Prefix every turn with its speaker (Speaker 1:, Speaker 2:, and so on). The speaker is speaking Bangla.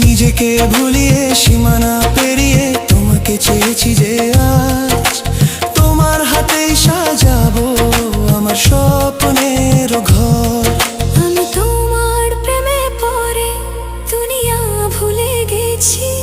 Speaker 1: নিজেকে ভুলিয়ে সীমানা পেরিয়ে তোমাকে চেয়েছি যে আজ তোমার হাতেই সাজাবো আমার স্বপ্নের ঘর।
Speaker 2: আমি তোমার প্রেমে পড়ে দুনিয়া ভুলে গেছি।